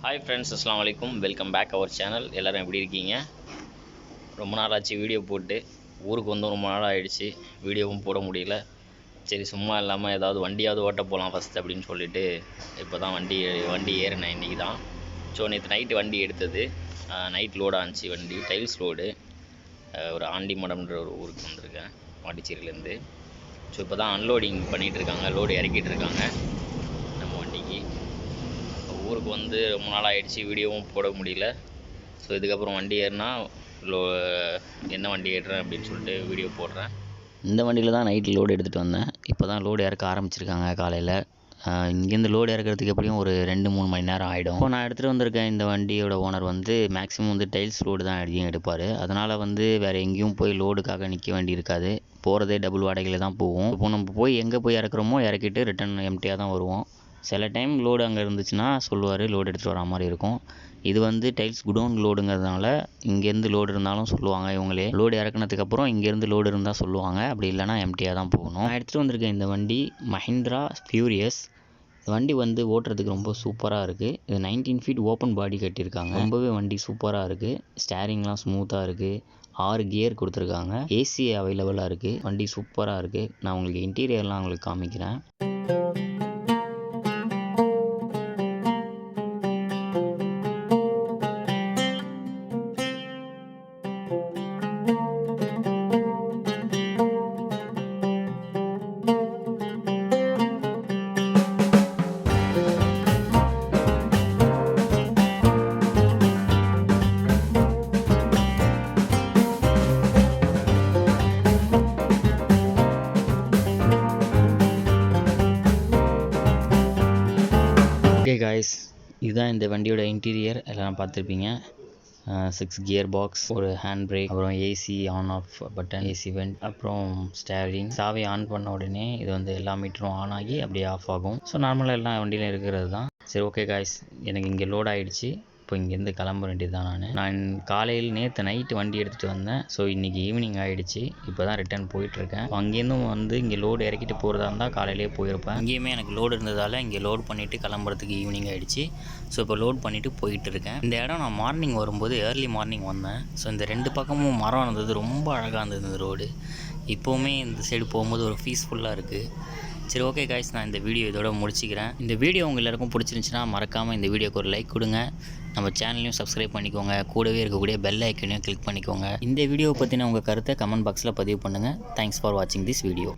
Hi friends, அஸ்ஸலாமு அலைக்கும். Welcome back our channel. எல்லோரும் எப்படி இருக்கீங்க? ரொம்ப நாள் ஆச்சு வீடியோ போட்டு. ஊருக்கு வந்து ரொம்ப நாள் ஆகிடுச்சு, வீடியோவும் போட முடியல. சரி, சும்மா இல்லாமல் ஏதாவது வண்டியாவது ஓட்ட போகலாம் ஃபஸ்ட் அப்படின்னு சொல்லிட்டு இப்போ தான் வண்டி ஏறினேன் இன்றைக்கி தான். ஸோ நேற்று நைட்டு வண்டி எடுத்தது, நைட் லோடு ஆச்சு வண்டி, டைல்ஸ் லோடு. ஒரு ஆண்டிமடம்ன்ற ஒரு ஊருக்கு வந்திருக்கேன் பாண்டிச்சேரியிலேருந்து. ஸோ இப்போ தான் அன்லோடிங் பண்ணிகிட்ருக்காங்க, லோடு இறக்கிட்டு இருக்காங்க நம்ம வண்டிக்கு. ஊருக்கு வந்து ரொம்ப நாள் ஆகிடுச்சு, வீடியோவும் போட முடியல. ஸோ இதுக்கப்புறம் வண்டி ஏறினா என்ன வண்டி ஏறுறேன் அப்படின்னு சொல்லிட்டு வீடியோ போடுறேன். இந்த வண்டியில் தான் நைட்டு லோடு எடுத்துகிட்டு வந்தேன். இப்போ தான் லோடு இறக்க ஆரம்பிச்சிருக்காங்க காலையில். இங்கேருந்து லோடு இறக்கிறதுக்கு எப்படியும் ஒரு 2-3 மணி நேரம் ஆகிடும். இப்போ நான் எடுத்துகிட்டு வந்திருக்கேன் இந்த வண்டியோட ஓனர் வந்து மேக்ஸிமம் வந்து டைல்ஸ் லோடு தான் எடுப்பார். அதனால் வந்து வேறு எங்கேயும் போய் லோடுக்காக நிற்க வேண்டி இருக்காது. போகிறதே டபுள் வாடகையில் தான் போவோம். இப்போ நம்ம போய் எங்கே போய் இறக்குறோமோ இறக்கிட்டு ரிட்டன் எம்டியாக தான் வருவோம். சில டைம் லோடு அங்கே இருந்துச்சுன்னா சொல்லுவார், லோடு எடுத்துகிட்டு வரா மாதிரி இருக்கும். இது வந்து டைல்ஸ் குடோன் லோடுங்கிறதுனால இங்கேருந்து லோடு இருந்தாலும் சொல்லுவாங்க இவங்களே. லோடு இறக்குனதுக்கப்புறம் இங்கேருந்து லோடு இருந்தால் சொல்லுவாங்க, அப்படி இல்லைனா எம்டியாக தான் போகணும். நான் எடுத்துகிட்டு வந்திருக்கேன் இந்த வண்டி மஹிந்திரா ஃபியூரியஸ். வண்டி வந்து ஓட்டுறதுக்கு ரொம்ப சூப்பராக இருக்குது. இது 19 ஃபீட் ஓப்பன் பாடி கட்டியிருக்காங்க. ரொம்பவே வண்டி சூப்பராக இருக்குது. ஸ்டேரிங்லாம் ஸ்மூத்தாக இருக்குது. 6 கியர் கொடுத்துருக்காங்க. ஏசி அவைலபிளாக இருக்குது. வண்டி சூப்பராக இருக்குது. நான் உங்களுக்கு இன்டீரியர்லாம் உங்களுக்கு காமிக்கிறேன். ஓகே காய்ஸ், இதுதான் இந்த வண்டியோட இன்டீரியர். எல்லாம் பார்த்துருப்பீங்க. 6 கியர் பாக்ஸ், ஒரு ஹேண்ட் பிரேக், அப்புறம் AC on off button, AC went, அப்புறம் ஸ்டேரிங். சாவி ஆன் பண்ண உடனே இது வந்து எல்லா மீட்டரும் ஆன் ஆகி அப்படியே ஆஃப் ஆகும். ஸோ நார்மலாக எல்லா வண்டியிலும் இருக்கிறது தான். சரி, ஓகே காய்ஸ், எனக்கு இங்கே லோட் ஆகிடுச்சு. இப்போ இங்கேருந்து கிளம்ப வேண்டியது தான். நான் காலையில் நேற்று நைட்டு வண்டி எடுத்துகிட்டு வந்தேன். ஸோ இன்றைக்கி ஈவினிங் ஆகிடுச்சு. இப்போ தான் ரிட்டர்ன் போயிட்டுருக்கேன். அங்கேருந்தும் வந்து இங்கே லோடு இறக்கிட்டு போகிறதா இருந்தால் காலையிலே போயிருப்பேன். இங்கேயுமே எனக்கு லோடு இருந்ததால் இங்கே லோட் பண்ணிவிட்டு கிளம்புறதுக்கு ஈவினிங் ஆகிடுச்சு. ஸோ இப்போ லோட் பண்ணிவிட்டு போயிட்டு இருக்கேன். இந்த இடம் நான் மார்னிங் வரும்போது ஏர்லி மார்னிங் வந்தேன். ஸோ இந்த 2 பக்கமும் மரம் இருந்தது, ரொம்ப அழகாக இருந்தது இந்த ரோடு. இப்போவுமே இந்த சைடு போகும்போது ஒரு பீஸ்ஃபுல்லாக இருக்குது. சரி, ஓகே காய்ஸ், நான் இந்த வீடியோ இதோட முடிச்சிக்கிறேன். இந்த வீடியோ உங்கள் எல்லாருக்கும் பிடிச்சிருந்துச்சுன்னா மறக்காமல் இந்த வீடியோக்கு ஒரு லைக் கொடுங்க. நம்ம சேனலையும் சப்ஸ்கிரைப் பண்ணிக்கோங்க. கூடவே இருக்கக்கூடிய பெல் ஐக்கனையும் கிளிக் பண்ணிக்கோங்க. இந்த வீடியோவை பற்றின உங்கள் கருத்தை கமெண்ட் பாக்ஸில் பதிவு பண்ணுங்கள். தேங்க்ஸ் ஃபார் வாட்சிங் திஸ் வீடியோ.